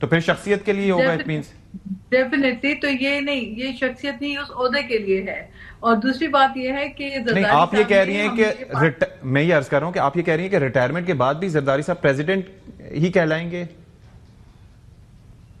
تو پھر شخصیت کے لیے ہوگا. اٹ مینس ڈیفینیٹلی تو یہ نہیں, یہ شخصیت نہیں اس عہدے کے لیے ہے. اور دوسری بات یہ ہے کہ نہیں, آپ یہ کہہ رہی ہیں کہ میں یہ عرض کر رہا ہوں کہ آپ یہ کہہ رہی ہیں کہ ریٹائرمنٹ کے بعد بھی زرداری صاحب پریزیڈنٹ ہی کہلائیں گے.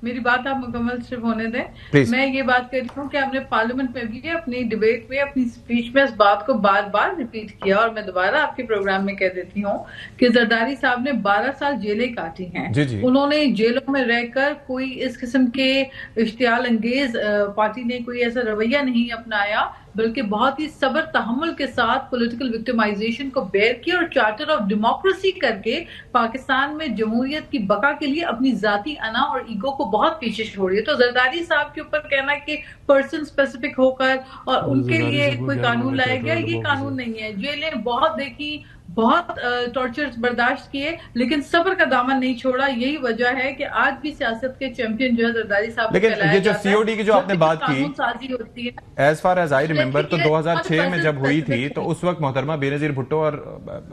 میری بات آپ مکمل صرف ہونے دیں. میں یہ بات کر رہی ہوں کہ ہم نے پارلیمنٹ میں بھی اپنی ڈیبیٹ میں اپنی اسپیچ میں اس بات کو بار بار ریپیٹ کیا, اور میں دوبارہ آپ کے پروگرام میں کہہ دیتی ہوں کہ زرداری صاحب نے 12 سال جیلیں کاٹی ہیں. انہوں نے جیلوں میں رہ کر کوئی اس قسم کے اشتعال انگیز پارٹی نے کوئی ایسا رویہ نہیں اپنایا, بلکہ بہت ہی صبر تحمل کے ساتھ پولیٹیکل وکٹمائزیشن کو بیئر کیا اور چارٹر آف ڈیموکریسی کر کے پاکستان میں جمہوریت کی بقا کے لیے اپنی ذاتی انا اور ایگو کو بہت پیچھے چھوڑی ہے. تو زرداری صاحب کے اوپر کہنا کہ پرسن اسپیسیفک ہو کر اور ان کے لیے کوئی قانون لایا گیا, یہ قانون نہیں ہے. جیلیں بہت دیکھی, بہت ٹارچر برداشت کیے, لیکن صبر کا دامن نہیں چھوڑا. یہی وجہ ہے کہ آج بھی سیاست کے چیمپئن جو ہے زرداری صاحب. لیکن یہ جو سی او ڈی کی جو آپ نے بات کی, سازی ہوتی ہے, as far as I remember, تو 2006 میں جب ہوئی تھی تو اس وقت محترمہ بینظیر بھٹو اور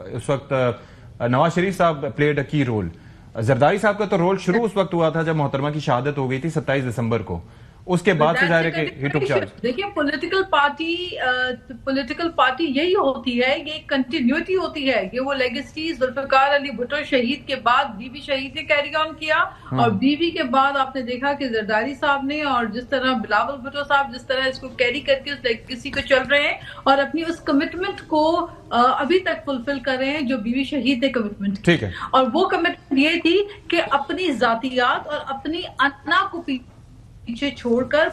اس وقت نواز شریف صاحب پلیڈ اے کی رول. زرداری صاحب کا تو رول شروع اس وقت ہوا تھا جب محترمہ کی شہادت ہو گئی تھی 27 دسمبر کو. اس کے بعد سے ظاہر ہے کہ ہی ٹک چارج. دیکھیں پولیٹیکل پارٹی یہی ہوتی ہے, یہ کنٹینیوٹی ہوتی ہے. یہ وہ لیگیسیز ذوالفقار علی بھٹو شہید کے بعد بی بی شہید نے کیری آن کیا, اور بی بی کے بعد آپ نے دیکھا کہ زرداری صاحب نے, اور جس طرح بلاول بھٹو صاحب جس طرح اس کو کیری کر کے اس لیگیسی کو چل رہے ہیں اور اپنی اس کمٹمنٹ کو ابھی تک فلفل کر رہے ہیں جو بی بی شہید نے کمٹمنٹ کی. اور وہ کمٹمنٹ یہ تھی کہ اپنی ذاتیات اور اپنی انا کو پیچھے چھوڑ کر,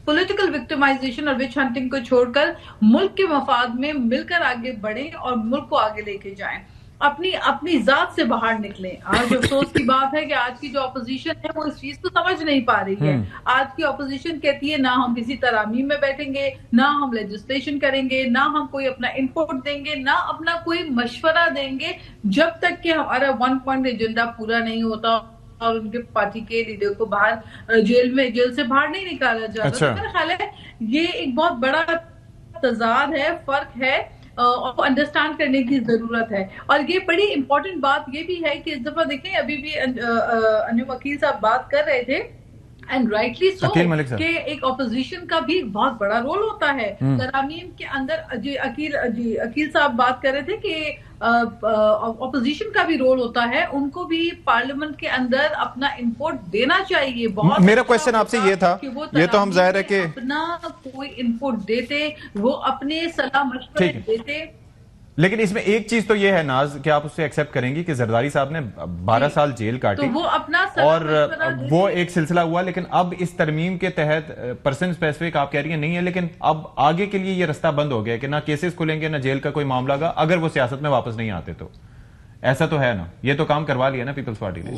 پولیٹیکل وکٹمائزیشن اور وچ ہنٹنگ کو چھوڑ کر ملک کے مفاد میں مل کر آگے بڑھیں اور ملک کو آگے لے کے جائیں, اپنی ذات سے باہر نکلیں. آج افسوس کی بات ہے کہ آج کی جو اپوزیشن ہے وہ اس چیز کو سمجھ نہیں پا رہی ہے. آج کی اپوزیشن کہتی ہے نہ ہم کسی ترامیم میں بیٹھیں گے, نہ ہم لیجسلیشن کریں گے, نہ ہم کوئی اپنا انپوٹ دیں گے, نہ اپنا کوئی مشورہ دیں گے جب تک کہ ہمارا 1 پوائنٹ ایجنڈا پورا نہیں ہوتا اور ان کے پارٹی کے لیڈر کو باہر جیل سے باہر نہیں نکالا جاتا. تو میرا خیال ہے یہ ایک بہت بڑا تضاد ہے, فرق ہے, اور انڈرسٹینڈ کرنے کی ضرورت ہے. اور یہ بڑی امپورٹنٹ بات یہ بھی ہے کہ اس دفعہ دیکھیں ابھی بھی انجم وکیل صاحب بات کر رہے تھے, اینڈ رائٹلی سو, کہ ایک اپوزیشن کا بھی بہت بڑا رول ہوتا ہے ترامیم کے اندر. عقیل صاحب بات کر رہے تھے کہ اپوزیشن کا بھی رول ہوتا ہے, ان کو بھی پارلیمنٹ کے اندر اپنا انپوٹ دینا چاہیے. بہت میرا کوشچن آپ سے یہ تھا, یہ تو ہم ظاہر ہے کہ اپنا کوئی انپوٹ دیتے, وہ اپنے صلاح مشورے دیتے. لیکن اس میں ایک چیز تو یہ ہے ناز کہ آپ اس سے ایکسپٹ کریں گی کہ زرداری صاحب نے 12 سال جیل کاٹی اور وہ ایک سلسلہ ہوا, لیکن اب اس ترمیم کے تحت پرسن اسپیسیفک آپ کہہ رہی ہیں نہیں ہے, لیکن اب آگے کے لیے یہ رستہ بند ہو گیا کہ نہ کیسز کھلیں گے نہ جیل کا کوئی معاملہ گا اگر وہ سیاست میں واپس نہیں آتے. تو ایسا تو ہے نا, یہ تو کام کروا لیا نا پیپلز پارٹی نے.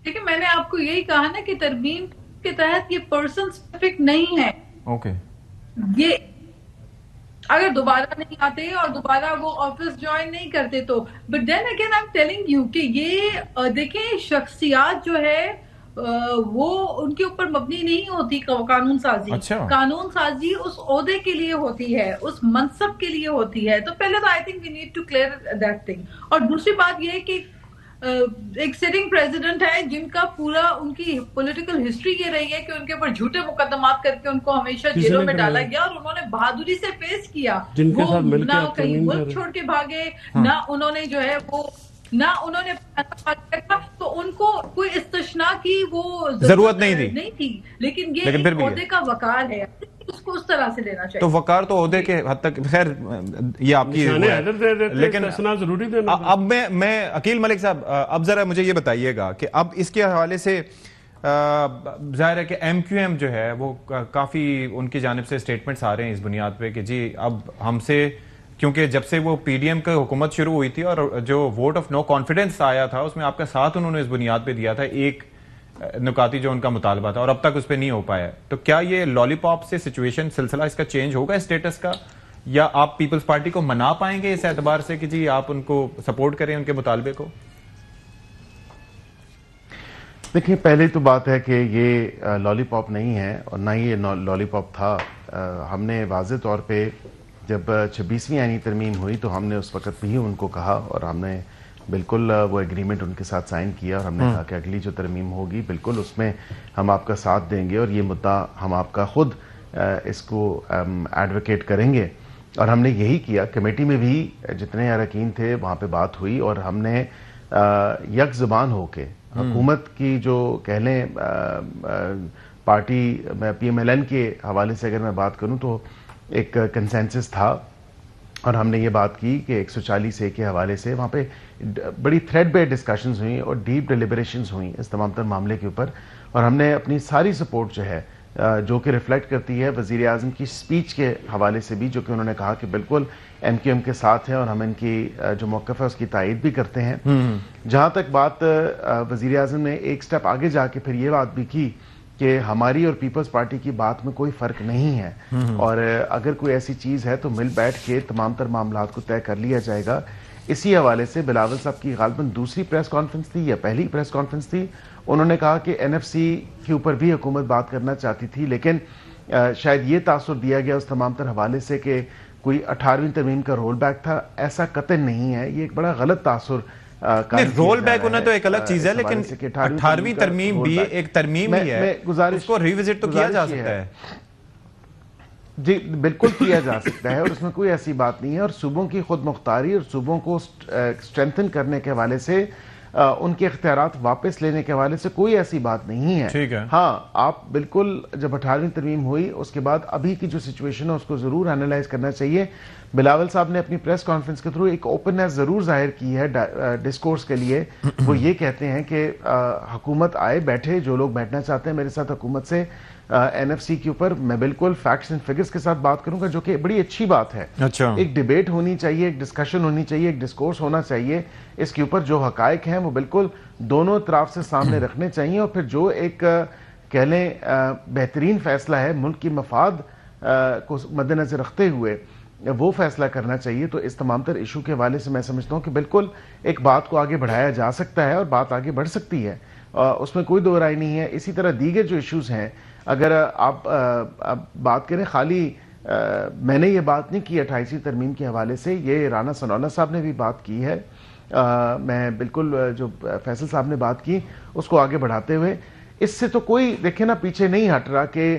لیکن میں نے آپ کو یہی کہا نا کہ ترمیم کے تحت یہ پرسن اسپیسیفک نہیں ہے. اوکے, یہ اگر دوبارہ نہیں آتے اور دوبارہ وہ آفس جوائن نہیں کرتے تو, but then again I am telling you کہ یہ دیکھیں شخصیات جو ہے وہ ان کے اوپر مبنی نہیں ہوتی قانون سازی. قانون سازی اس عہدے کے لیے ہوتی ہے, اس منصب کے لیے ہوتی ہے. تو پہلے تو I think we need to clear that thing. اور دوسری بات یہ ہے کہ ایک سٹنگ پریزیڈنٹ ہے جن کا پورا ان کی پولیٹیکل ہسٹری یہ رہی ہے کہ ان کے اوپر جھوٹے مقدمات کر کے ان کو ہمیشہ جیلوں میں ڈالا گیا, اور انہوں نے بہادری سے فیس کیا. وہ نہ کہیں ملک چھوڑ کے بھاگے, نہ انہوں نے جو ہے وہ نہ انہوں نے, تو ان کو کوئی استثناء کی وہ ضرورت نہیں تھی. لیکن یہ عہدے کا وقار ہے, اس کو اس طرح سے لینا چاہیے. تو وقار تو عہدے کے حد تک, خیر یہ آپ کی, لیکن اب میں عقیل ملک صاحب اب ذرا مجھے یہ بتائیے گا کہ اب اس کے حوالے سے ظاہر ہے کہ ایم کیو ایم جو ہے وہ کافی ان کی جانب سے اسٹیٹمنٹس آ رہے ہیں اس بنیاد پہ کہ جی اب ہم سے, کیونکہ جب سے وہ پی ڈی ایم کا حکومت شروع ہوئی تھی اور جو ووٹ آف نو کانفیڈنس آیا تھا اس میں آپ کا ساتھ انہوں نے اس بنیاد پہ دیا تھا, ایک نکاتی جو ان کا مطالبہ تھا, اور اب تک اس پہ نہیں ہو پایا. تو کیا یہ لالی پاپ سے سچویشن سلسلہ اس کا چینج ہوگا اسٹیٹس کا, یا آپ پیپلز پارٹی کو منا پائیں گے اس اعتبار سے کہ جی آپ ان کو سپورٹ کریں ان کے مطالبے کو؟ دیکھیں, پہلے تو بات ہے کہ یہ لالی پاپ نہیں ہے اور نہ ہی یہ لالی پاپ تھا. ہم نے واضح طور پہ جب 26ویں آئینی ترمیم ہوئی تو ہم نے اس وقت بھی ان کو کہا اور ہم نے بالکل وہ ایگریمنٹ ان کے ساتھ سائن کیا اور ہم نے کہا کہ اگلی جو ترمیم ہوگی بالکل اس میں ہم آپ کا ساتھ دیں گے اور یہ مدعا ہم آپ کا خود اس کو ایڈوکیٹ کریں گے، اور ہم نے یہی کیا۔ کمیٹی میں بھی جتنے اراکین تھے وہاں پہ بات ہوئی اور ہم نے یک زبان ہو کے حکومت کی جو کہہ لیں party P M L N کے حوالے سے اگر میں بات کروں تو ایک کنسنسس تھا، اور ہم نے یہ بات کی کہ 140A کے حوالے سے وہاں پہ بڑی تھریڈ بیسڈ ڈسکشنز ہوئیں اور ڈیپ ڈیلیبریشنز ہوئیں اس تمام تر معاملے کے اوپر، اور ہم نے اپنی ساری سپورٹ جو ہے جو کہ ریفلیکٹ کرتی ہے وزیر اعظم کی سپیچ کے حوالے سے بھی، جو کہ انہوں نے کہا کہ بالکل ایم کیو ایم کے ساتھ ہیں اور ہم ان کی جو موقف ہے اس کی تائید بھی کرتے ہیں۔ جہاں تک بات وزیر اعظم نے ایک سٹیپ آگے جا کے پھر یہ بات بھی کی کہ ہماری اور پیپلز پارٹی کی بات میں کوئی فرق نہیں ہے، اور اگر کوئی ایسی چیز ہے تو مل بیٹھ کے تمام تر معاملات کو طے کر لیا جائے گا۔ اسی حوالے سے بلاول صاحب کی غالباً دوسری پریس کانفرنس تھی یا پہلی پریس کانفرنس تھی، انہوں نے کہا کہ این ایف سی کے اوپر بھی حکومت بات کرنا چاہتی تھی، لیکن شاید یہ تاثر دیا گیا اس تمام تر حوالے سے کہ کوئی 18ویں ترمیم کا رول بیک تھا۔ ایسا قطعاً نہیں ہے، یہ ایک بڑا غلط تاثر رول بیک ہونا تو ایک الگ چیز ہے، لیکن 18ویں ترمیم بھی ایک ترمیم ہی ہے، اس کو ریوزٹ تو کیا جا سکتا ہے۔ جی بالکل کیا جا سکتا ہے، اور اس میں کوئی ایسی بات نہیں ہے، اور صوبوں کی خود مختاری اور صوبوں کو اسٹرینتھن کرنے کے حوالے سے ان کے اختیارات واپس لینے کے حوالے سے کوئی ایسی بات نہیں ہے۔ ہاں آپ بالکل جب 18ویں ترمیم ہوئی اس کے بعد ابھی کی جو سچویشن ہے اس کو ضرور اینالائز کرنا چاہیے۔ بلاول صاحب نے اپنی پریس کانفرنس کے تھرو ایک اوپننس ضرور ظاہر کی ہے ڈسکورس کے لیے، وہ یہ کہتے ہیں کہ حکومت آئے بیٹھے، جو لوگ بیٹھنا چاہتے ہیں میرے ساتھ حکومت سے این ایف سی کے اوپر، میں بالکل فیکٹس اینڈ فگرز کے ساتھ بات کروں گا، جو کہ بڑی اچھی بات ہے۔ ایک ڈیبیٹ ہونی چاہیے، ایک ڈسکشن ہونی چاہیے، ایک ڈسکورس ہونا چاہیے، اس کے اوپر جو حقائق ہیں وہ بالکل دونوں طرف سے سامنے رکھنے چاہیے، اور پھر جو ایک کہہ لیں بہترین فیصلہ ہے ملک کی مفاد کو مد نظر رکھتے ہوئے وہ فیصلہ کرنا چاہیے۔ تو اس تمام تر ایشو کے حوالے سے میں سمجھتا ہوں کہ بالکل ایک بات کو آگے بڑھایا جا سکتا ہے اور بات آگے بڑھ سکتی ہے، اس میں کوئی دو رائے نہیں ہے۔ اسی طرح دیگر جو ایشوز ہیں، اگر آپ بات کریں، خالی میں نے یہ بات نہیں کی 28ویں ترمیم کے حوالے سے، یہ رانا ثناءاللہ صاحب نے بھی بات کی ہے، میں بالکل جو فیصل صاحب نے بات کی اس کو آگے بڑھاتے ہوئے، اس سے تو کوئی دیکھیں نا پیچھے نہیں ہٹ رہا کہ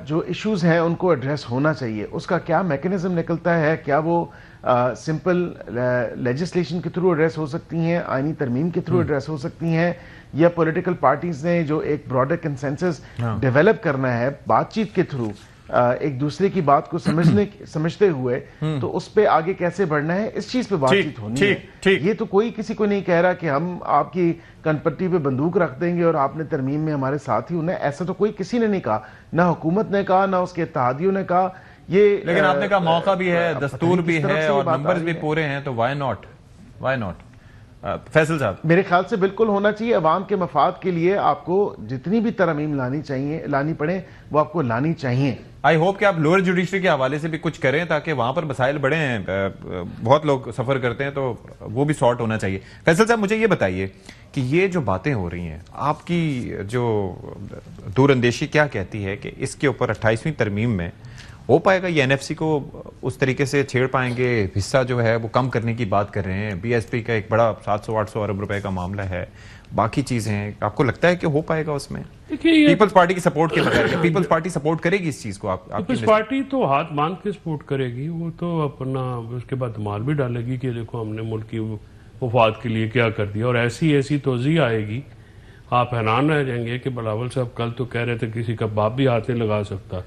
جو ایشوز ہیں ان کو ایڈریس ہونا چاہیے۔ اس کا کیا میکنزم نکلتا ہے، کیا وہ سمپل لیجسلیشن کے تھرو ایڈریس ہو سکتی ہیں، آئینی ترمیم کے تھرو ایڈریس ہو سکتی ہیں، یا پولیٹیکل پارٹیز نے جو ایک براڈر کنسنسس ڈیولپ کرنا ہے بات چیت کے تھرو، ایک دوسرے کی بات کو سمجھتے ہوئے، تو اس پہ آگے کیسے بڑھنا ہے، اس چیز پہ بات چیت ہونی ہے۔ یہ تو کوئی کسی کو نہیں کہہ رہا کہ ہم آپ کی کنپٹی پہ بندوق رکھ دیں گے اور آپ نے ترمیم میں ہمارے ساتھ ہی ہونا ہے، ایسا تو کوئی کسی نے نہیں کہا، نہ حکومت نے کہا، نہ اس کے اتحادیوں نے کہا۔ یہ لیکن آپ نے کہا موقع بھی ہے، دستور بھی ہے اور نمبرز بھی پورے ہیں، تو وائی ناٹ؟ فیصل صاحب میرے خیال سے بالکل ہونا چاہیے، عوام کے مفاد کے لیے آپ کو جتنی بھی ترمیم لانی پڑے وہ آپ کو لانی چاہیے۔ آئی ہوپ کہ آپ لوور جوڈیشری کے حوالے سے بھی کچھ کریں تاکہ وہاں پر مسائل بڑے ہیں، بہت لوگ سفر کرتے ہیں تو وہ بھی سارٹ ہونا چاہیے۔ فیصل صاحب مجھے یہ بتائیے کہ یہ جو باتیں ہو رہی ہیں، آپ کی جو دور اندیشی کیا کہتی ہے کہ اس کے اوپر 28ویں ترمیم میں ہو پائے گا؟ یہ این ایف سی کو اس طریقے سے چھیڑ پائیں گے؟ حصہ جو ہے وہ کم کرنے کی بات کر رہے ہیں، بی ایس پی کا ایک بڑا 700-800 ارب روپے کا معاملہ ہے، باقی چیزیں ہیں، آپ کو لگتا ہے کہ ہو پائے گا اس میں پیپلز پارٹی کی سپورٹ کے بغیر؟ پیپلز پارٹی سپورٹ کرے گی اس چیز کو؟ پیپلز پارٹی تو ہاتھ باندھ کے سپورٹ کرے گی، وہ تو اپنا اس کے بعد مال بھی ڈالے گی کہ دیکھو ہم نے ملک کی مفاد کے لیے کیا کر دیا، اور ایسی توضیح آئے گی آپ حیران رہ جائیں گے کہ بلاول صاحب کل تو کہہ رہے تھے کسی کا باپ بھی ہاتھ نہیں لگا سکتا،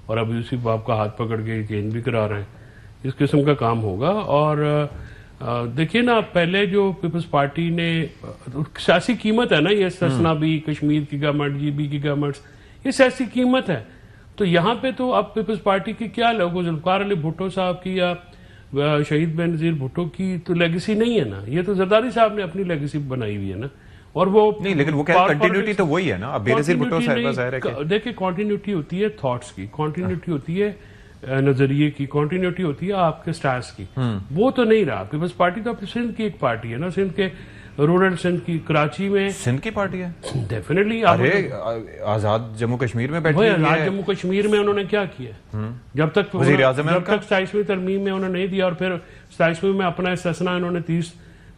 اور ابھی اسی باپ کا ہاتھ پکڑ کے چینج بھی کرا رہے ہیں۔ اس قسم کا کام ہوگا۔ اور دیکھیے نا، پہلے جو پیپلز پارٹی نے سیاسی قیمت ہے نا، یہ استثنا بھی، کشمیر کی گورنمنٹ، جی بی کی گورنمنٹس، یہ سیاسی قیمت ہے۔ تو یہاں پہ تو اب پیپلز پارٹی کی کیا لوگوں، ذوالفقار علی بھٹو صاحب کی یا شہید بینظیر بھٹو کی تو لیگیسی نہیں ہے نا، یہ تو زرداری صاحب نے اپنی لیگیسی بنائی ہوئی ہے نا، اور وہ نہیں، لیکن وہ کنٹینیوٹی تو وہی ہے نا۔ اب بینظیر بھٹو صاحب ظاہر ہے کہ دیکھیں کنٹینیوٹی ہوتی ہے تھاٹس کی، کنٹینیوٹی ہوتی ہے نظریے کی، کنٹینیوٹی ہوتی ہے آپ کے سٹائلز کی، وہ تو نہیں رہا۔ پیپلز پارٹی تو اپنی سندھ کی ایک پارٹی ہے نا، سندھ کے رورل سندھ کی، کراچی میں سندھ کی پارٹی ہے ڈیفینیٹلی۔ آزاد جموں کشمیر میں بیٹھی ہے، آزاد جموں کشمیر میں انہوں نے کیا کیا جب تک 27ویں ترمیم میں انہوں نے نہیں دیا، اور پھر 27ویں میں اپنا استثنا انہوں نے 30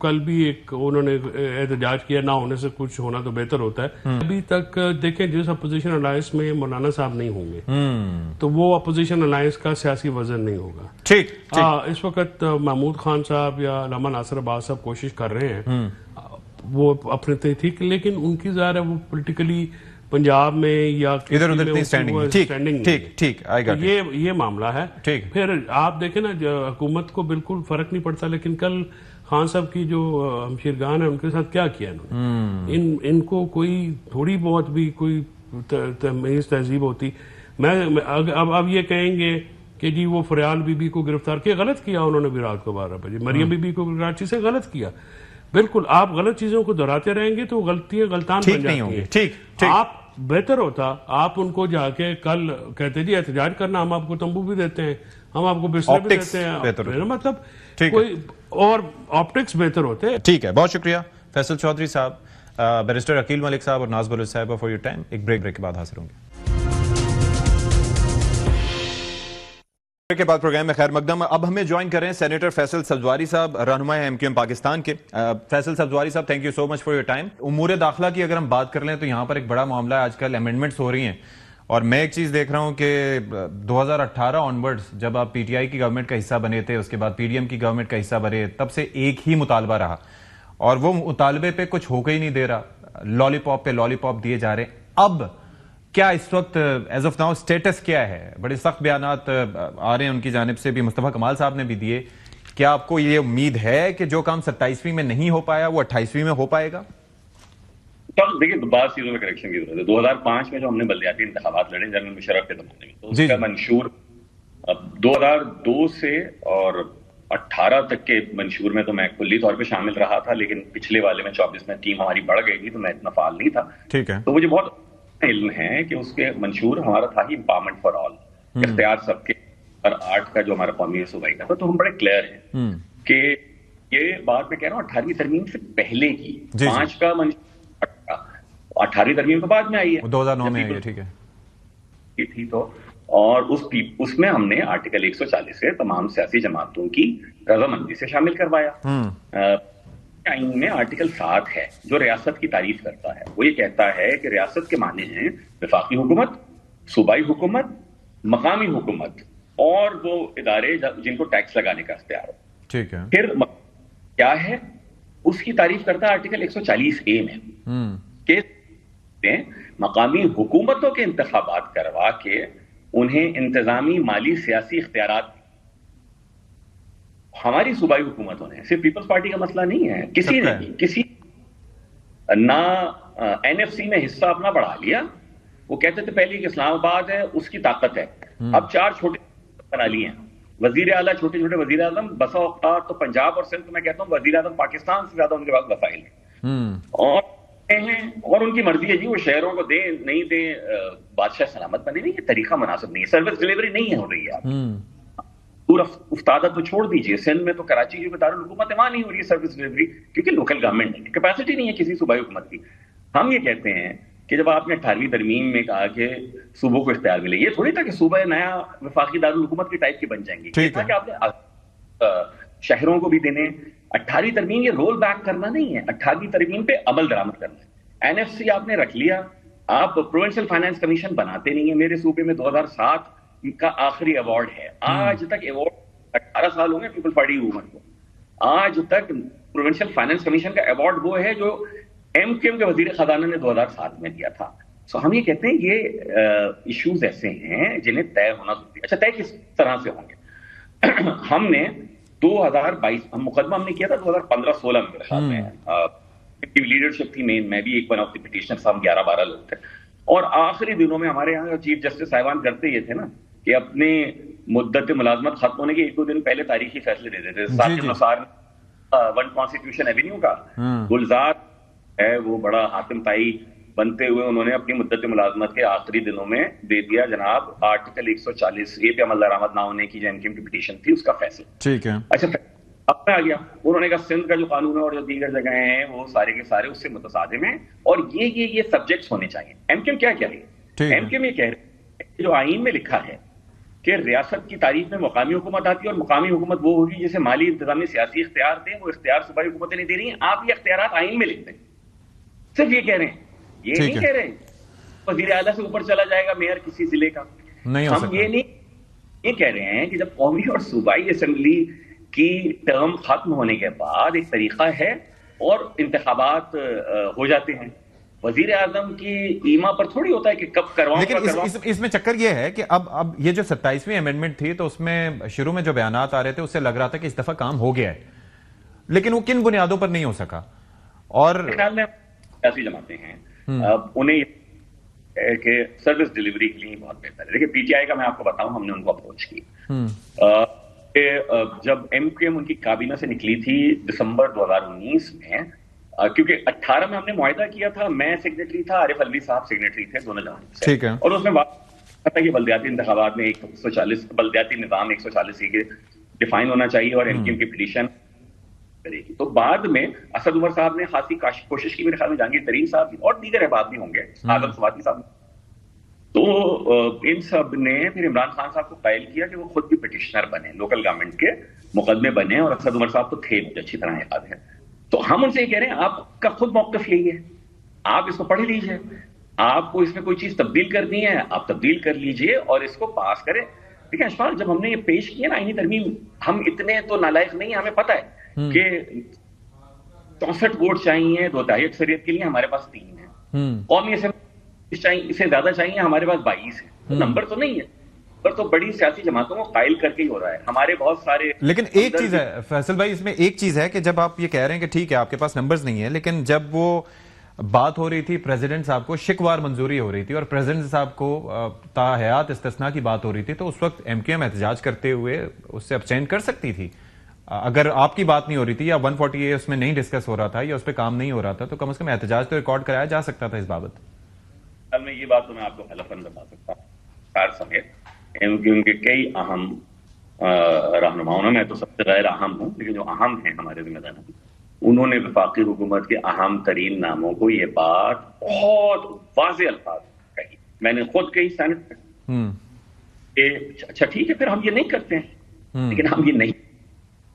کل بھی ایک انہوں نے احتجاج کیا نہ ہونے سے کچھ ہونا تو بہتر ہوتا ہے. ابھی تک دیکھیں جس اپوزیشن الائنس میں مولانا صاحب نہیں ہوں گے تو وہ اپوزیشن الائنس کا سیاسی وزن نہیں ہوگا. ٹھیک اس وقت محمود خان صاحب یا علامہ ناصر عباس صاحب کوشش کر رہے ہیں وہ اپنے ٹھیک, لیکن ان کی ظاہر ہے وہ پولیٹیکلی پنجاب میں یا ادھر ادھر اسٹینڈنگ. ٹھیک یہ معاملہ ہے. پھر آپ دیکھیں نا حکومت کو بالکل فرق نہیں پڑتا, لیکن کل خان صاحب کی جو ہمشیرگان ہے ان کے ساتھ کیا کیا انہوں نے, ان کو کوئی تھوڑی بہت بھی کوئی تمیز تہذیب ہوتی. میں اب یہ کہیں گے کہ جی وہ فریال بی بی کو گرفتار کیا, غلط کیا انہوں نے بھی رات کو 12 بجے. مریم بی بی کو کراچی سے غلط کیا. بالکل آپ غلط چیزوں کو دہراتے رہیں گے تو غلطیاں غلطان بن جاتی ہیں. ٹھیک آپ بہتر ہوتا آپ ان کو جا کے کل کہتے جی احتجاج کرنا, ہم آپ کو تمبو بھی دیتے ہیں, ہم آپ کو بستر بھی دیتے ہیں, مطلب کوئی اور آپٹکس بہتر ہوتے. ٹھیک ہے, بہت شکریہ فیصل چودھری صاحب, بیرسٹر عقیل ملک صاحب اور ناز بلوچ صاحبہ فار یور ٹائم. ایک بریک کے بعد حاضر ہوں گے. کے بعد پروگرام میں خیر مقدم. اب ہمیں جوائن کر رہے ہیں سینیٹر فیصل سبزواری صاحب, رہنما ایم کیو ایم پاکستان کے. فیصل سبزواری صاحب, thank you so much for your time. امور داخلہ کی اگر ہم بات کر لیں تو یہاں پر ایک بڑا معاملہ ہے, آج کل امینڈمنٹس ہو رہی ہیں, اور میں ایک چیز دیکھ رہا ہوں کہ 2018 آنورڈز جب آپ پی ٹی آئی کی گورنمنٹ کا حصہ بنے تھے, اس کے بعد پی ڈی ایم کی گورنمنٹ کا حصہ بنے, تب سے ایک ہی مطالبہ رہا, اور وہ مطالبے پہ کچھ ہو کے ہی نہیں دے رہا, لالی پاپ پہ لالی پاپ دیے جا رہے ہیں. اب کیا اس وقت ایز آف ناؤ اسٹیٹس کیا ہے؟ بڑے سخت بیانات آ رہے ہیں ان کی جانب سے بھی, مصطفیٰ کمال صاحب نے بھی دیے. کیا آپ کو یہ امید ہے کہ جو کام 27ویں میں نہیں ہو پایا وہ 28ویں میں ہو پائے گا؟ دیکھیے بعض چیزوں میں کریکشن کی ضرورت ہے. 2005 میں جو ہم نے بلدیاتی انتخابات لڑے جنرل مشرف کے زمانے میں, تو اس کا منشور 2002 سے اور 18 تک کے منشور میں تو میں کلی طور پہ شامل رہا تھا, لیکن پچھلے والے میں 24 میں ٹیم ہماری بڑھ گئی تھی تو میں اتنا فعال نہیں تھا. ٹھیک ہے, تو مجھے بہت علم ہے کہ اس کے منشور ہمارا تھا ہی امپاورمنٹ فار آل, اختیار سب کے, اور 8 کا جو ہمارا قومی صوبائی تھا. تو ہم بڑے کلیئر ہیں کہ یہ بات میں کہہ رہا ہوں 18ویں ترمیم سے پہلے کی 5 کا منشور 18ویں ترمیم کے بعد میں آئی ہے, 2009 میں آئی ہے. ٹھیک ہے تھی تو, اور اس میں ہم نے آرٹیکل 140 سے تمام سیاسی جماعتوں کی رضامندی سے شامل کروایا. آئین میں آرٹیکل 7 ہے جو ریاست کی تعریف کرتا ہے. وہ یہ کہتا ہے کہ ریاست کے معنی ہیں وفاقی حکومت, صوبائی حکومت, مقامی حکومت اور وہ ادارے جن کو ٹیکس لگانے کا اختیار ہو. ٹھیک ہے, پھر کیا ہے اس کی تعریف کرتا ہے آرٹیکل 140A میں کہ مقامی حکومتوں کے انتخابات کروا کے انہیں انتظامی, مالی, سیاسی اختیارات. ہماری صوبائی حکومتوں نے, صرف پیپلز پارٹی کا مسئلہ نہیں ہے, کسی نے کسی نہ NFC نے حصہ اپنا بڑھا لیا. وہ کہتے تھے پہلے کہ اسلام آباد ہے اس کی طاقت ہے, اب 4 چھوٹے بنا لیے ہیں, وزیر اعلیٰ, چھوٹے چھوٹے وزیر اعظم. بسا اوقات تو پنجاب اور سندھ میں کہتا ہوں وزیر اعظم پاکستان سے زیادہ ان کے پاس وسائل ہیں, اور ان کی مرضی ہے جی وہ شہروں کو دیں نہیں دیں, بادشاہ سلامت بنے. نہیں, یہ طریقہ مناسب نہیں ہے, سروس ڈلیوری نہیں ہے ہو رہی ہے. پورا افتادہ تو چھوڑ دیجیے, سندھ میں تو کراچی جو دارالحکومت ہے وہاں نہیں ہو رہی ہے سروس ڈلیوری, کیونکہ لوکل گورنمنٹ نہیں ہے, کیپیسٹی نہیں ہے کسی صوبائی حکومت کی. ہم یہ کہتے ہیں کہ جب آپ نے 18ویں ترمیم میں کہا کہ صوبوں کو اختیار ملے, یہ تھوڑی تھا کہ صوبہ نیا وفاقی دارالحکومت کی ٹائپ کی بن جائیں گی. یہ تھا کہ آپ نے شہروں کو بھی دینے. 18ویں ترمیم یہ رول بیک کرنا نہیں ہے, 18ویں ترمیم پہ عمل درآمد کرنا ہے. NFC آپ نے رکھ لیا, آپ پروونشل فائنانس کمیشن بناتے نہیں ہیں. میرے صوبے میں 2007 کا آخری ایوارڈ ہے, آج تک ایوارڈ 18 سال ہو گئے پیپل پارٹی حکومت کو, آج تک پروونشل فائنانس کمیشن کا ایوارڈ وہ ہے جو MKM کے وزیر خزانہ نے 2007 میں دیا تھا. سو ہم یہ کہتے ہیں یہ ایشوز ایسے ہیں جنہیں طے ہونا ضروری ہے. اچھا, طے کس طرح سے ہوں گے؟ ہم نے 2022 مقدمہ ہم نے کیا تھا 2015-16 میں, میرے خیال میں لیڈرشپ تھی مین, میں بھی ایک ون آف دی پٹیشنرز, ہم 11-12 لوگ تھے. اور آخری دنوں میں ہمارے یہاں چیف جسٹس صاحبان کرتے یہ تھے نا کہ اپنے مدت ملازمت ختم ہونے کے 1-2 دن پہلے تاریخی فیصلے دے دیتے. Saqib Nisar one constitution avenue کا گلزار ہے, وہ بڑا حاتم تائی بنتے ہوئے انہوں نے اپنی مدت ملازمت کے آخری دنوں میں دے دیا جناب آرٹیکل 140A پہ عمل درآمد نہ ہونے کی جو MKM کی پٹیشن تھی اس کا فیصلہ. ٹھیک ہے, اچھا اب میں آ گیا, انہوں نے کہا سندھ کا جو قانون ہے اور جو دیگر جگہیں ہیں وہ سارے کے سارے اس سے متصادم ہیں, اور یہ سبجیکٹس ہونے چاہیے. MKM کیا کہہ رہی ہے؟ MKM یہ کہہ رہی ہے جو آئین میں لکھا ہے کہ ریاست کی تعریف میں مقامی حکومت آتی ہے اور مقامی حکومت وہ ہوگی جسے مالی انتظامی سیاسی اختیار دیں. وہ اختیار صوبائی حکومتیں نہیں دے رہی ہیں. آپ یہ اختیارات آئین میں لکھ دیں, صرف یہ کہہ رہے ہیں, یہ نہیں کہہ رہے وزیر اعلیٰ سے اوپر چلا جائے گا میئر کسی ضلع کا. ہم یہ کہہ رہے ہیں کہ جب قومی اور صوبائی اسمبلی کی ٹرم ختم ہونے کے بعد ایک طریقہ ہے اور انتخابات ہو جاتے ہیں. وزیر اعظم کی ایما پر تھوڑی ہوتا ہے کہ کب کرواؤں. لیکن اس میں چکر یہ ہے کہ اب یہ جو 27ویں امینڈمنٹ تھی تو اس میں شروع میں جو بیانات آ رہے تھے اس سے لگ رہا تھا کہ اس دفعہ کام ہو گیا ہے, لیکن وہ کن بنیادوں پر نہیں ہو سکا. اور خیال میں سیاسی جماعتیں ہیں, انہیں کہ سروس ڈلیوری کے لیے بہت بہتر ہے. دیکھیں پی ٹی آئی کا میں آپ کو بتاؤں, ہم نے ان کو اپروچ کی جب ایم کیو ایم ان کی کابینہ سے نکلی تھی دسمبر 2019 میں, کیونکہ 18 میں ہم نے معاہدہ کیا تھا, میں سیکرٹری تھا, عارف الوی صاحب سیکرٹری تھے, دونوں جانب سے, اور اس میں بات تھا کہ بلدیاتی انتخابات میں 140 بلدیاتی نظام 140 کے ڈیفائن ہونا چاہیے اور ایم کیو ایم کی پٹیشن کرے گی. تو بعد میں اسد عمر صاحب نے خاصی کوشش کی, میرے خیال میں جہانگیر ترین صاحب بھی اور دیگر احباب بھی ہوں گے, آدم سواتی صاحب, تو ان سب نے پھر عمران خان صاحب کو قائل کیا کہ وہ خود بھی پٹیشنر بنے, لوکل گورنمنٹ کے مقدمے بنے, اور اسد عمر صاحب تو تھے, مجھے اچھی طرح یاد ہے. تو ہم ان سے یہ کہہ رہے ہیں آپ کا خود موقف یہی ہے, آپ اس کو پڑھ لیجئے, آپ کو اس میں کوئی چیز تبدیل کرنی ہے آپ تبدیل کر لیجئے اور اس کو پاس کریں. دیکھیں اشفاق, جب ہم نے یہ پیش کیا نا آئینی ترمیم, ہم اتنے تو نالائق نہیں ہیں, ہمیں پتہ ہے کہ 64 ووٹ چاہیے 2/3 اکثریت کے لیے, ہمارے پاس 3 ہیں. قومی اسمبلی سے زیادہ چاہیے, ہمارے پاس 22 ہیں. نمبر تو نہیں ہے, تو بڑی سیاسی جماعتوں کو قائل کر کے ہی ہو رہا ہے. ہمارے بہت سارے, لیکن ایک چیز ہے فیصل بھائی, اس میں ایک چیز ہے کہ جب آپ یہ کہہ رہے ہیں کہ ٹھیک ہے آپ کے پاس نمبرز نہیں ہے, لیکن جب وہ بات ہو رہی تھی پریزیڈنٹ صاحب کو شکوار منظوری ہو رہی تھی اور پریزیڈنٹ صاحب کو تا حیات استثناء کی بات ہو رہی تھی, تو اس وقت ایم کیو ایم احتجاج کرتے ہوئے اس سے ابسٹین کر سکتی تھی. اگر آپ کی بات نہیں ہو رہی تھی یا 140A اس میں نہیں ڈسکس ہو رہا تھا یا اس پہ کام نہیں ہو رہا تھا, تو کم از کم احتجاج تو ریکارڈ کرایا جا سکتا تھا اس بابت. میں یہ بات تو میں آپ کو حلفاً بتا سکتا ہوں سمیت, ان کے کئی اہم رہنماؤں میں تو سب سے غیر اہم ہوں, لیکن جو اہم ہیں ہمارے ذمہ دار, انہوں نے وفاقی حکومت کے اہم ترین ناموں کو یہ بات بہت واضح الفاظ کہی. میں نے خود کہی سینٹ کہ اچھا ٹھیک ہے پھر ہم یہ نہیں کرتے ہیں, لیکن ہم یہ نہیں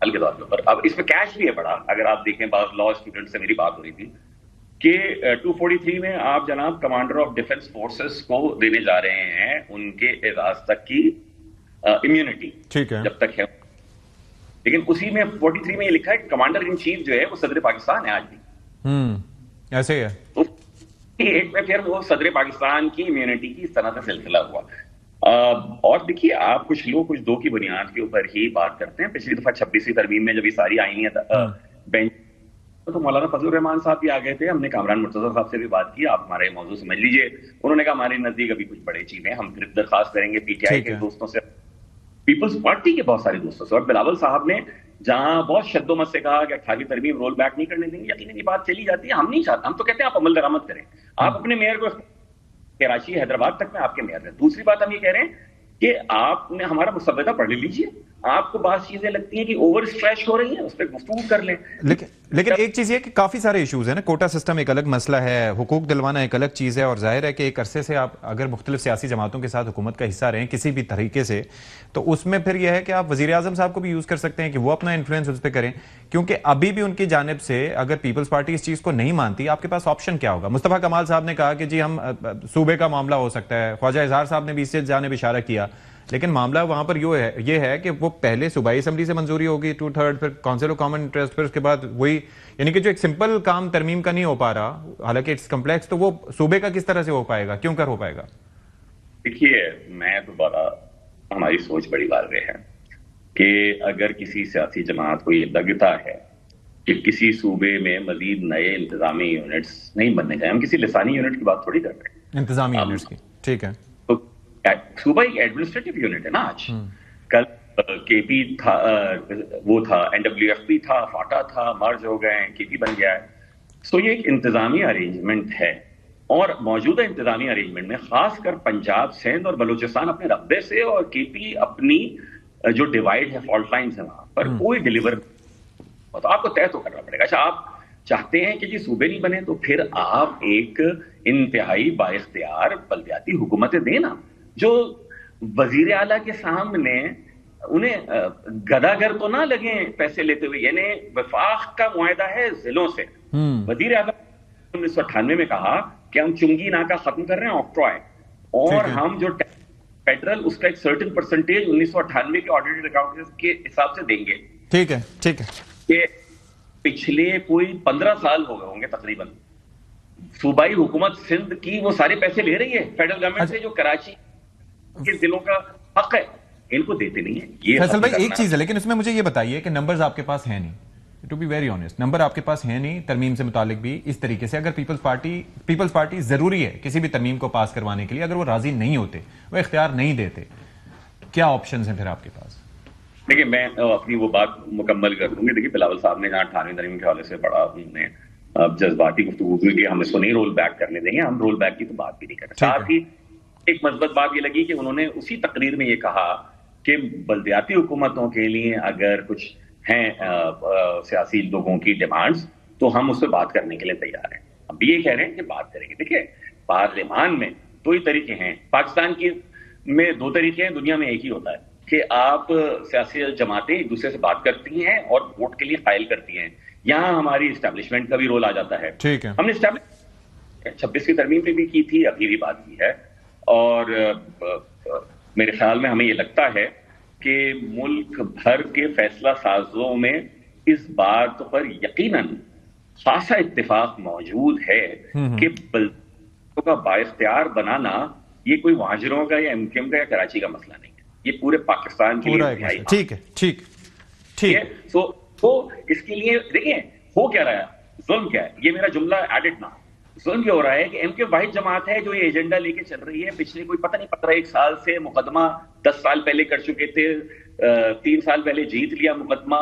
حل کے طور پر. اب اس میں کیش بھی ہے بڑا, اگر آپ دیکھیں بعض لا اسٹوڈنٹ سے میری بات ہو رہی تھی کہ 243 میں آپ جناب کمانڈر آف ڈیفنس فورسز کو دینے جا رہے ہیں ان کے اعزاز تک کی امیونٹی, جب تک ہے, لیکن اسی میں 43 میں یہ لکھا ہے کہ کمانڈر ان چیف جو ہے وہ صدر پاکستان ہے آج بھی. ایسے ہی ہے. تو ایک میں پھر وہ صدر پاکستان کی امیونٹی کی اس طرح سے سلسلہ ہوا. اور دیکھیے آپ کچھ لوگ کچھ دو کی بنیاد کے اوپر ہی بات کرتے ہیں. پچھلی دفعہ 26ویں ترمیم میں جب یہ ساری آئینی بینچ تو مولانا فضل الرحمان صاحب بھی آ گئے تھے, ہم نے کامران مرتضیٰ صاحب سے بھی بات کی, آپ ہمارے موضوع سمجھ لیجئے. انہوں نے کہا ہمارے نزدیک ابھی کچھ بڑے چیزیں, ہم پھر درخواست کریں گے پی ٹی آئی کے دوستوں سے, پیپلز پارٹی کے بہت سارے دوستوں سے. اور بلاول صاحب نے جہاں بہت شد و مت سے کہا کہ 18ویں ترمیم رول بیک نہیں کرنے دیں گے, یقیناً یہ بات چلی جاتی ہے. ہم نہیں چاہتے, ہم تو کہتے ہیں آپ عمل درآمد کریں, آپ اپنے میئر کو کراچی حیدرآباد تک میں آپ کے میئر ہیں. دوسری بات ہم یہ کہہ رہے ہیں کہ آپ نے ہمارا مسودہ پڑھ لیجئے, آپ کو بعض چیزیں لگتی ہیں کہ اوور اسٹریچ ہو رہی ہیں, اس پہ گفتگو کر لیں. لیکن ایک چیز یہ کہ کافی سارے ایشوز ہیں نا, کوٹا سسٹم ایک الگ مسئلہ ہے, حقوق دلوانا ایک الگ چیز ہے, اور ظاہر ہے کہ ایک عرصے سے آپ اگر مختلف سیاسی جماعتوں کے ساتھ حکومت کا حصہ رہیں کسی بھی طریقے سے, تو اس میں پھر یہ ہے کہ آپ وزیر اعظم صاحب کو بھی یوز کر سکتے ہیں کہ وہ اپنا انفلوئنس اس پہ کریں, کیونکہ ابھی بھی ان کی جانب سے اگر پیپلز پارٹی اس چیز کو نہیں مانتی, آپ کے پاس آپشن کیا ہوگا. مصطفیٰ کمال صاحب نے کہا کہ جی ہم صوبے کا معاملہ ہو سکتا ہے, خواجہ اظہار صاحب نے بھی اس سے جانب اشارہ کیا, لیکن معاملہ وہاں پر یہ ہے کہ وہ پہلے صوبائی اسمبلی سے منظوری ہوگی 2/3, پھر کونسل آف کامن انٹرسٹ, پھر اس کے بعد وہی, یعنی کہ جو ایک سمپل کام ترمیم کا نہیں ہو پا رہا, حالانکہ اٹس کمپلیکس, تو وہ صوبے کا کس طرح سے ہو پائے گا, کیوں کر ہو پائے گا. دیکھیے میں دوبارہ, ہماری سوچ بڑی واضح ہے کہ اگر کسی سیاسی جماعت کو یہ لگتا ہے کہ کسی صوبے میں مزید نئے انتظامی یونٹس نہیں بننے چاہیے, ہم کسی لسانی یونٹ کی بات تھوڑی کر رہے ہیں, انتظامی یونٹس کی, ٹھیک ہے, صوبہ ایک ایڈمنسٹریٹو یونٹ ہے نا. آج کل کے پی تھا, وہ تھا NWFP تھا, فاٹا تھا, مرج ہو گئے, کے پی بن گیا ہے. سو یہ ایک انتظامی ارینجمنٹ ہے, اور موجودہ انتظامی ارینجمنٹ میں خاص کر پنجاب, سندھ اور بلوچستان اپنے رقبے سے, اور کے پی اپنی جو ڈیوائڈ ہے, فالٹ لائنز ہیں وہاں پر, کوئی ڈیلیور, تو آپ کو طے تو کرنا پڑے گا. اچھا آپ چاہتے ہیں کہ جی صوبے نہیں بنے, تو پھر آپ ایک انتہائی با اختیار بلدیاتی حکومتیں دیں نا, جو وزیر اعلیٰ کے سامنے انہیں گداگر تو نہ لگیں پیسے لیتے ہوئے. یعنی وفاق کا معاہدہ ہے ضلعوں سے. وزیر اعلیٰ 1998 میں کہا کہ ہم چنگی ناکہ ختم کر رہے ہیں آکٹرائے, اور ہم جو فیڈرل اس کا ایک سرٹن پرسنٹیج 1998 کے آڈیٹڈ اکاؤنٹ کے حساب سے دیں گے. ٹھیک ہے, ٹھیک ہے. کہ پچھلے کوئی 15 سال ہو گئے ہوں گے تقریباً, صوبائی حکومت سندھ کی وہ سارے پیسے لے رہی ہے فیڈرل گورنمنٹ سے جو کراچی کے ضلعوں کا حق ہے, ان کو دیتے نہیں ہیں. فیصل بھائی ایک چیز ہے, لیکن اس میں مجھے یہ بتائیے کہ نمبرز آپ کے پاس ہیں نہیں, to be very honest, number آپ کے پاس ہے نہیں ترمیم سے متعلق بھی اس طریقے سے. اگر پیپلز پارٹی ضروری ہے کسی بھی ترمیم کو پاس کروانے کے لیے, اگر وہ راضی نہیں ہوتے, وہ اختیار نہیں دیتے, کیا آپشنز ہیں پھر آپ کے پاس؟ دیکھیں میں اپنی وہ بات مکمل کر دوں گی. دیکھیے بلاول صاحب نے جہاں 98 ترمیم کے حوالے سے بڑا انہوں نے جذباتی گفتگو کی کہ ہم اس کو نہیں رول بیک کرنے دیں گے, ہم رول بیک کی تو بات بھی نہیں کرتے. ساتھ ہی ایک مثبت بات یہ لگی کہ انہوں نے اسی تقریر میں یہ کہا کہ بلدیاتی حکومتوں کے لیے اگر کچھ ہیں سیاسی لوگوں کی ڈیمانڈز تو ہم اس پہ بات کرنے کے لیے تیار ہیں. اب یہ کہہ رہے ہیں کہ بات کریں گے. دیکھیے پارلیمان میں دو ہی طریقے ہیں, پاکستان کی میں دو طریقے ہیں, دنیا میں ایک ہی ہوتا ہے کہ آپ سیاسی جماعتیں ایک دوسرے سے بات کرتی ہیں اور ووٹ کے لیے قائل کرتی ہیں. یہاں ہماری اسٹیبلشمنٹ کا بھی رول آ جاتا ہے. ہم نے 26 کی ترمیم پہ بھی کی تھی, ابھی بھی بات کی ہے, اور میرے خیال میں ہمیں یہ لگتا ہے کہ ملک بھر کے فیصلہ سازوں میں اس بات پر یقیناً خاصا اتفاق موجود ہے کہ بلدیوں کا بااختیار بنانا یہ کوئی مہاجروں کا یا MQM کا یا کراچی کا مسئلہ نہیں ہے, یہ پورے پاکستان کے لیے. ٹھیک ہے, ٹھیک ہے. تو اس کے لیے دیکھیں ہو کیا رہا ہے, ظلم کیا ہے, یہ میرا جملہ ایڈٹ نہ, ظلم یہ ہو رہا ہے کہ MQM واحد جماعت ہے جو یہ ایجنڈا لے کے چل رہی ہے. پچھلے کوئی پتہ نہیں 15 سال سے مقدمہ 10 سال پہلے کر چکے تھے, 3 سال پہلے جیت لیا مقدمہ,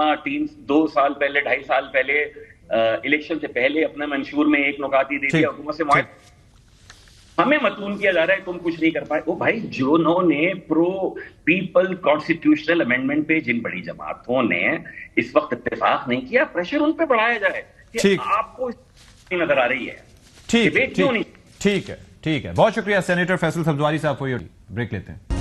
2 سال پہلے 2.5 سال پہلے الیکشن سے پہلے اپنے منشور میں ایک نکاتی دے دیا حکومت سے معاہدہ. ہمیں متون کیا جا رہا ہے تم کچھ نہیں کر پائے. او بھائی جنہوں نے پرو پیپل کانسٹیٹیوشنل امینڈمنٹ پہ جن بڑی جماعتوں نے اس وقت اتفاق نہیں کیا, پریشر ان پہ بڑھایا جائے کہ آپ کو نظر آ رہی ہے. ٹھیک ہے. بہت شکریہ سینیٹر فیصل سبزواری صاحب. بریک لیتے ہیں,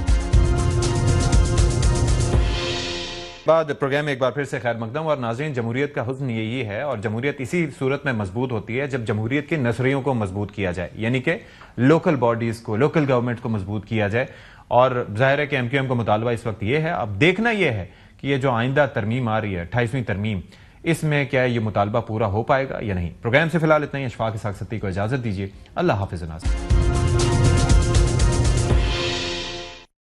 بعد پروگرام میں ایک بار پھر سے خیر مقدم. اور ناظرین, جمہوریت کا حسن یہی ہے, اور جمہوریت اسی صورت میں مضبوط ہوتی ہے جب جمہوریت کے نظریوں کو مضبوط کیا جائے, یعنی کہ لوکل باڈیز کو, لوکل گورنمنٹ کو مضبوط کیا جائے. اور ظاہر ہے کہ MQM کا مطالبہ اس وقت یہ ہے, اب دیکھنا یہ ہے کہ یہ جو آئندہ ترمیم آ رہی ہے 28ویں ترمیم, اس میں کیا یہ مطالبہ پورا ہو پائے گا یا نہیں. پروگرام سے فی الحال اتنا ہی. اشفاق اسحاق ستی کو اجازت دیجیے. اللہ حافظ ناظرین.